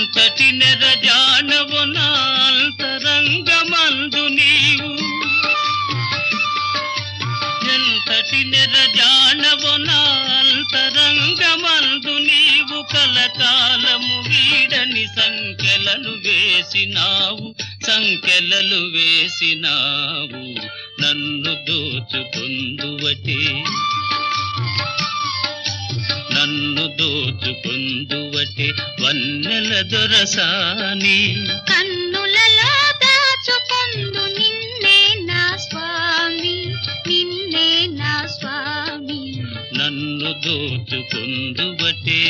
ఎంతటి నెరజానవు నా అంతరంగమందు నీవు, ఎంతటి నెరజానవు నా అంతరంగమందు నీవు, కలకాలము వీడని సంఖ్యలను వేసినావు, సంఖ్యలలు వేసినావు, నన్ను దోచుకొందువటే, నన్ను దోచుకొందువటే వన్నెల దొరసాని. కన్నులలో దాచుకొందు నిన్నే నా స్వామి, నిన్నే నా స్వామి, నన్ను దోచుకొందువటే.